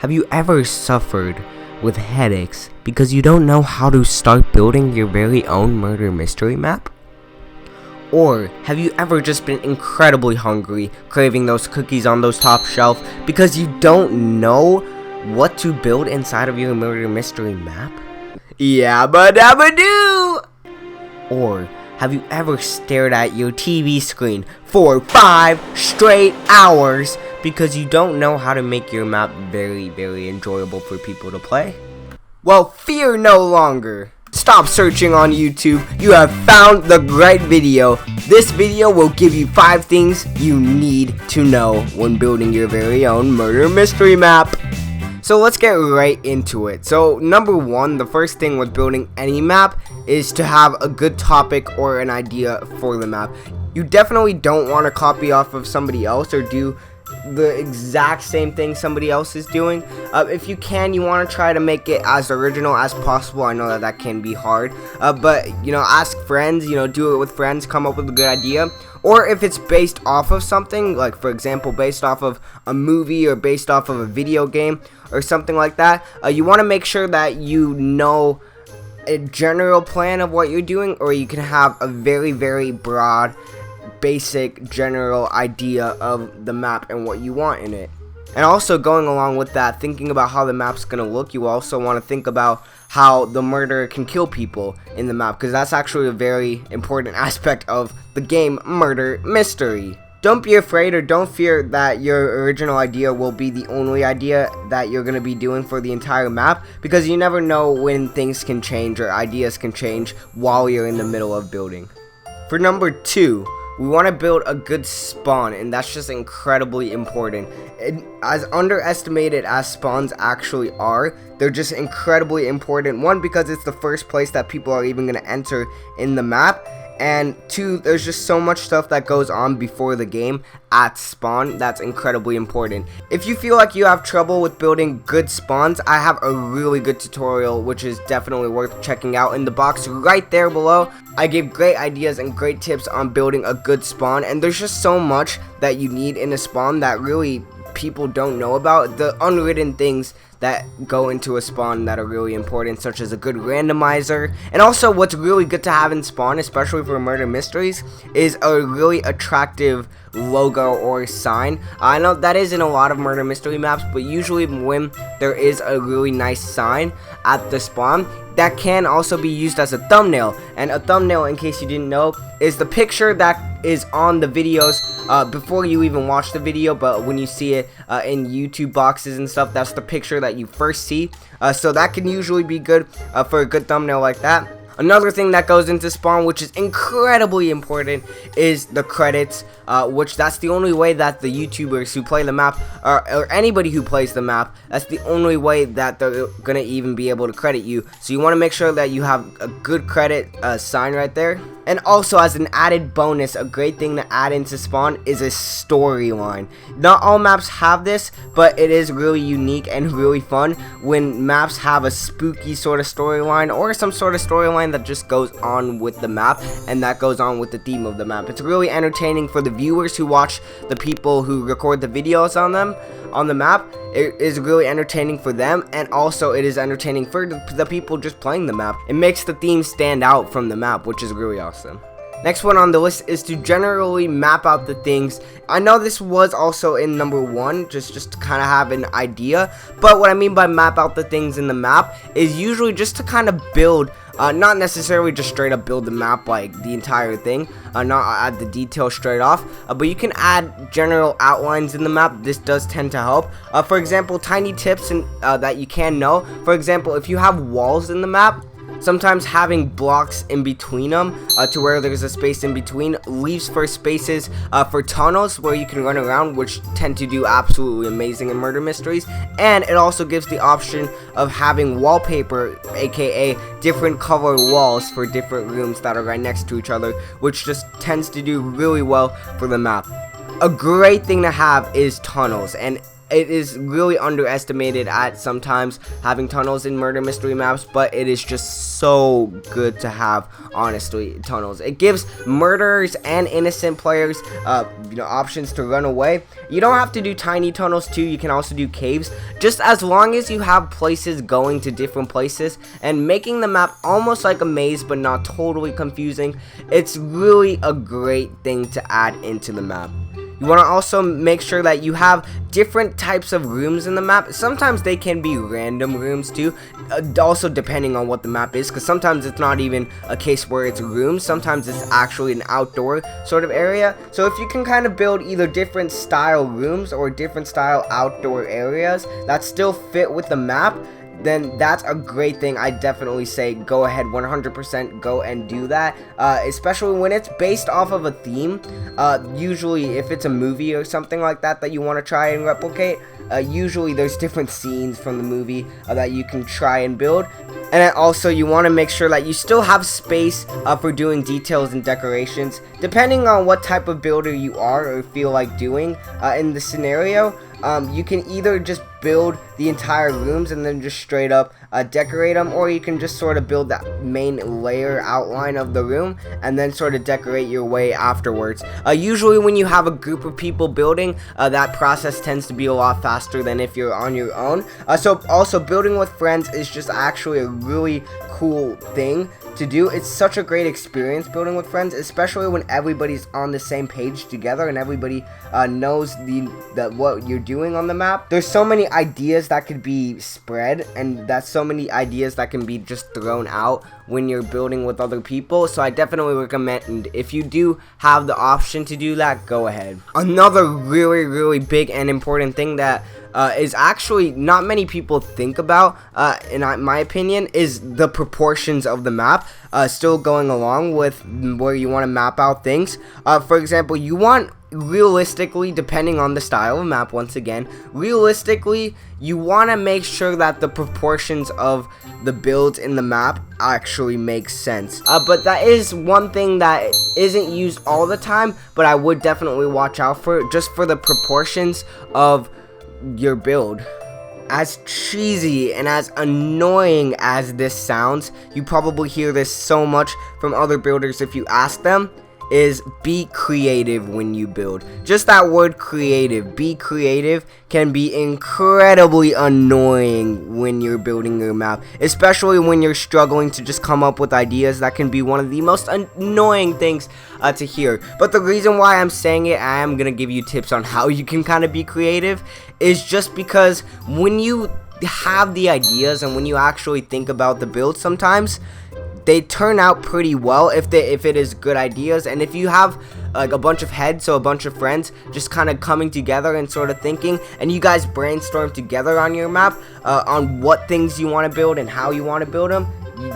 Have you ever suffered with headaches because you don't know how to start building your very own murder mystery map? Or have you ever just been incredibly hungry, craving those cookies on those top shelf because you don't know what to build inside of your murder mystery map? Yabba dabba doo! Or have you ever stared at your TV screen for 5 straight hours because you don't know how to make your map very enjoyable for people to play? Well, fear no longer. Stop searching on YouTube. You have found the right video. This video will give you 5 things you need to know when building your very own murder mystery map. So let's get right into it. So number 1, the first thing with building any map is to have a good topic or an idea for the map. You definitely don't want to copy off of somebody else or do the exact same thing somebody else is doing. If you can, you want to try to make it as original as possible. I know that can be hard, but ask friends, do it with friends, come up with a good idea. Or if it's based off of something, like for example based off of a movie or based off of a video game or something like that, you want to make sure that you know a general plan of what you're doing, or you can have a very broad basic general idea of the map and what you want in it. And also going along with that, thinking about how the map's gonna look, you also want to think about how the murderer can kill people in the map, because that's actually a very important aspect of the game Murder Mystery. Don't be afraid or don't fear that your original idea will be the only idea that you're going to be doing for the entire map, because you never know when things can change or ideas can change while you're in the middle of building. For number 2, we want to build a good spawn, and that's just incredibly important. As underestimated as spawns actually are, they're just incredibly important. 1, because it's the first place that people are even going to enter in the map. And 2, there's just so much stuff that goes on before the game at spawn that's incredibly important. If you feel like you have trouble with building good spawns, I have a really good tutorial which is definitely worth checking out in the box right there below. I give great ideas and great tips on building a good spawn, and there's just so much that you need in a spawn that really people don't know about. The unwritten things that go into a spawn that are really important, such as a good randomizer. And also what's really good to have in spawn, especially for murder mysteries, is a really attractive logo or sign. I know that is in a lot of murder mystery maps, but usually when there is a really nice sign at the spawn, that can also be used as a thumbnail. And a thumbnail, in case you didn't know, is the picture that is on the videos before you even watch the video, but when you see it in YouTube boxes and stuff, that's the picture that you first see. So that can usually be good for a good thumbnail like that. Another thing that goes into spawn, which is incredibly important, is the credits, which that's the only way that the YouTubers who play the map, or anybody who plays the map, that's the only way that they're gonna even be able to credit you. So you want to make sure that you have a good credit sign right there. And also, as an added bonus, a great thing to add into spawn is a storyline. Not all maps have this, but it is really unique and really fun when maps have a spooky sort of storyline, or some sort of storyline that just goes on with the map and that goes on with the theme of the map. It's really entertaining for the viewers who watch the people who record the videos on the map. It is really entertaining for them, and also it is entertaining for the people just playing the map. It makes the theme stand out from the map, which is really awesome. Next one on the list is to generally map out the things. I know this was also in number 1, just to kind of have an idea, but what I mean by map out the things in the map is usually just to kind of build, not necessarily just straight up build the map like the entire thing, not add the details straight off, but you can add general outlines in the map. This does tend to help. For example, tiny tips that you can know. For example, if you have walls in the map, sometimes having blocks in between them to where there's a space in between leaves for spaces for tunnels where you can run around, which tend to do absolutely amazing in murder mysteries. And it also gives the option of having wallpaper, aka different color walls for different rooms that are right next to each other, which just tends to do really well for the map. A great thing to have is tunnels, and it is really underestimated at sometimes having tunnels in murder mystery maps, but it is just so good to have, honestly, tunnels. It gives murderers and innocent players options to run away. You don't have to do tiny tunnels too, you can also do caves, just as long as you have places going to different places and making the map almost like a maze but not totally confusing. It's really a great thing to add into the map. You want to also make sure that you have different types of rooms in the map. Sometimes they can be random rooms too, also depending on what the map is, because sometimes it's not even a case where it's rooms, sometimes it's actually an outdoor sort of area. So if you can kind of build either different style rooms or different style outdoor areas that still fit with the map, then that's a great thing. I definitely say go ahead, 100% go and do that, especially when it's based off of a theme. Usually if it's a movie or something like that that you want to try and replicate, usually there's different scenes from the movie that you can try and build. And then also you want to make sure that you still have space for doing details and decorations, depending on what type of builder you are or feel like doing in the scenario. You can either just build the entire rooms and then just straight up decorate them, or you can just sort of build that main layer outline of the room and then sort of decorate your way afterwards. Usually when you have a group of people building, that process tends to be a lot faster than if you're on your own. So also building with friends is just actually a really cool thing to do. It's such a great experience building with friends, especially when everybody's on the same page together and everybody knows what you're doing on the map. There's so many ideas that could be spread, and that's so many ideas that can be just thrown out when you're building with other people. So I definitely recommend, if you do have the option to do that, go ahead. Another really big and important thing that is actually not many people think about, in my opinion, is the proportions of the map. Still going along with where you want to map out things. For example, you want, realistically, depending on the style of map, once again, realistically, you want to make sure that the proportions of the builds in the map actually make sense. But that is one thing that isn't used all the time, but I would definitely watch out for, just for the proportions of your build. As cheesy and as annoying as this sounds, you probably hear this so much from other builders if you ask them, is be creative when you build. Just that word creative, be creative, can be incredibly annoying when you're building your map, especially when you're struggling to just come up with ideas. That can be one of the most annoying things to hear. But the reason why I'm saying it, I am gonna give you tips on how you can kind of be creative, is just because when you have the ideas and when you actually think about the build, sometimes they turn out pretty well if it is good ideas. And if you have like a bunch of heads, so a bunch of friends just kind of coming together and sort of thinking, and you guys brainstorm together on your map on what things you want to build and how you want to build them,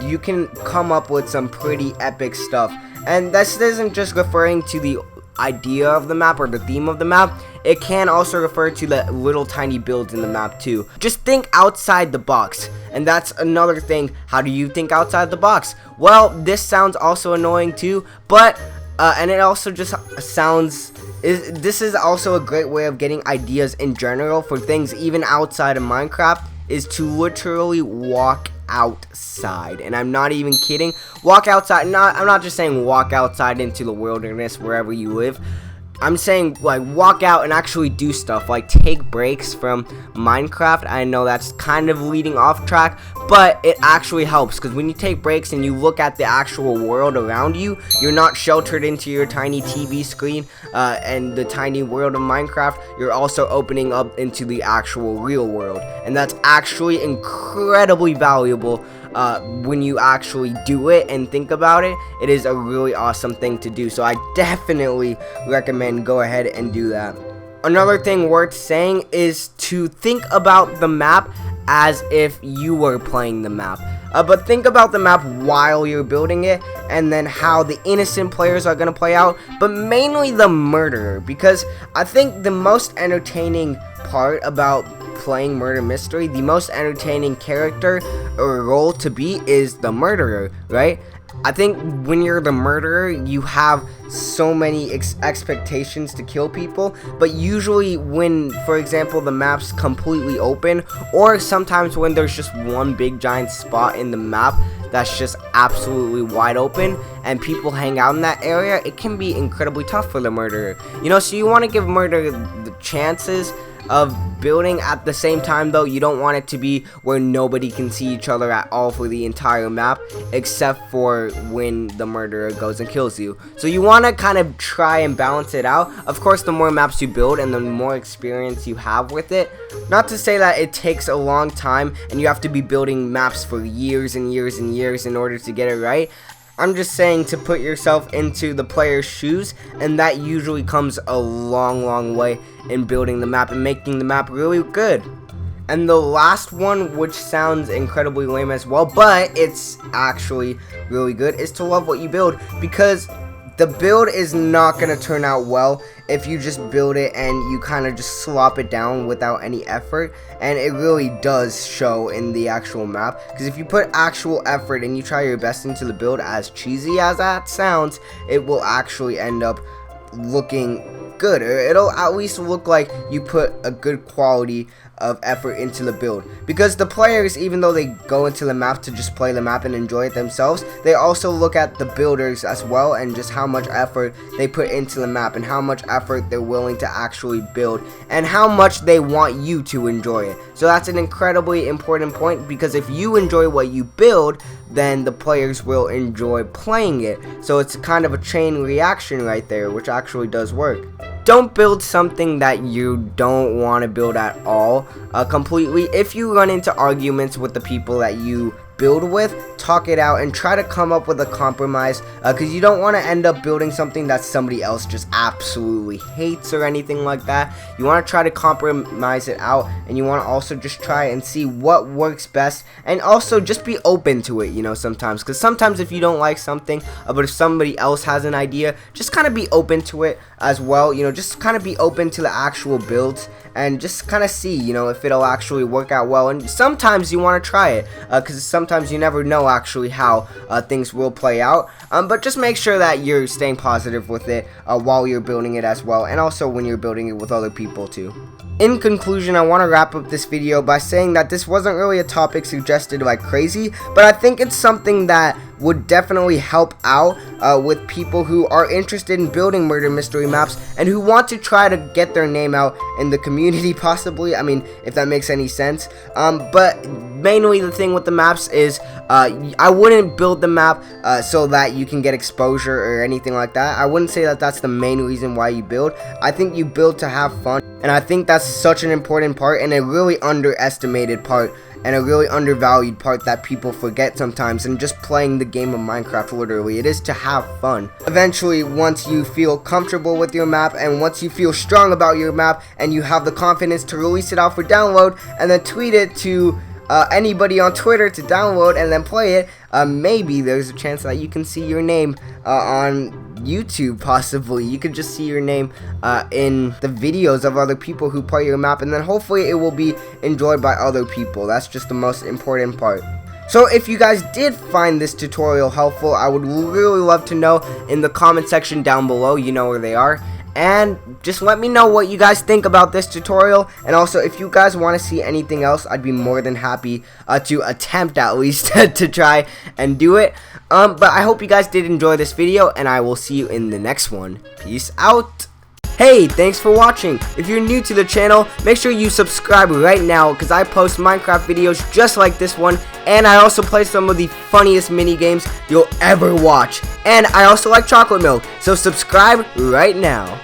you can come up with some pretty epic stuff. And this isn't just referring to the idea of the map or the theme of the map, it can also refer to the little tiny builds in the map too. Just think outside the box. And that's another thing. How do you think outside the box? Well, this sounds also annoying too, but and it also just sounds, this is also a great way of getting ideas in general for things even outside of Minecraft, is to literally walk outside. And I'm not even kidding. Walk outside. I'm not just saying walk outside into the wilderness wherever you live. I'm saying, like, walk out and actually do stuff, like take breaks from Minecraft. I know that's kind of leading off track, but it actually helps, because when you take breaks and you look at the actual world around you, you're not sheltered into your tiny TV screen and the tiny world of Minecraft. You're also opening up into the actual real world, and that's actually incredibly valuable. When you actually do it and think about it, it is a really awesome thing to do. So I definitely recommend go ahead and do that. Another thing worth saying is to think about the map as if you were playing the map. But think about the map while you're building it, and then how the innocent players are going to play out, but mainly the murderer, because I think the most entertaining part about playing murder mystery, the most entertaining character or role to be, is the murderer, right? I think when you're the murderer, you have so many expectations to kill people, but usually when, for example, the map's completely open, or sometimes when there's just one big giant spot in the map that's just absolutely wide open and people hang out in that area, it can be incredibly tough for the murderer. You know, so you want to give murder the chances of building. At the same time though, you don't want it to be where nobody can see each other at all for the entire map except for when the murderer goes and kills you. So you want to kind of try and balance it out. Of course, the more maps you build and the more experience you have with it, not to say that it takes a long time and you have to be building maps for years and years and years in order to get it right. I'm just saying to put yourself into the player's shoes, and that usually comes a long way in building the map and making the map really good. And the last one, which sounds incredibly lame as well, but it's actually really good, is to love what you build, because the build is not going to turn out well if you just build it and you kind of just slop it down without any effort, and it really does show in the actual map, because if you put actual effort and you try your best into the build, as cheesy as that sounds, it will actually end up looking good, or it'll at least look like you put a good quality of effort into the build. Because the players, even though they go into the map to just play the map and enjoy it themselves, they also look at the builders as well and just how much effort they put into the map and how much effort they're willing to actually build and how much they want you to enjoy it. So that's an incredibly important point, because if you enjoy what you build, then the players will enjoy playing it. So it's kind of a chain reaction right there, which actually does work. Don't build something that you don't want to build at all completely. If you run into arguments with the people that you build with, talk it out and try to come up with a compromise, because you don't want to end up building something that somebody else just absolutely hates or anything like that. You want to try to compromise it out, and you want to also just try and see what works best, and also just be open to it, you know, sometimes, because sometimes if you don't like something, but if somebody else has an idea, just kind of be open to it as well, you know, just kind of be open to the actual builds and just kind of see, you know, if it'll actually work out well. And sometimes you want to try it, because sometimes you never know actually how things will play out, but just make sure that you're staying positive with it while you're building it as well, and also when you're building it with other people too. In conclusion, I want to wrap up this video by saying that this wasn't really a topic suggested like crazy, but I think it's something that would definitely help out with people who are interested in building murder mystery maps and who want to try to get their name out in the community, possibly. I mean, if that makes any sense. But mainly the thing with the maps is I wouldn't build the map so that you can get exposure or anything like that. I wouldn't say that that's the main reason why you build. I think you build to have fun, and I think that's such an important part and a really underestimated part and a really undervalued part that people forget sometimes in just playing the game of Minecraft. Literally, it is to have fun. Eventually, once you feel comfortable with your map and once you feel strong about your map and you have the confidence to release it out for download and then tweet it to anybody on Twitter to download and then play it, maybe there's a chance that you can see your name on YouTube. Possibly you could just see your name in the videos of other people who play your map, and then hopefully it will be enjoyed by other people. That's just the most important part. So if you guys did find this tutorial helpful, I would really love to know in the comment section down below. You know where they are. And just let me know what you guys think about this tutorial. And also, if you guys want to see anything else, I'd be more than happy to attempt at least to try and do it. But I hope you guys did enjoy this video, and I will see you in the next one. Peace out. Hey, thanks for watching. If you're new to the channel, make sure you subscribe right now, because I post Minecraft videos just like this one, and I also play some of the funniest mini games you'll ever watch. And I also like chocolate milk, so subscribe right now.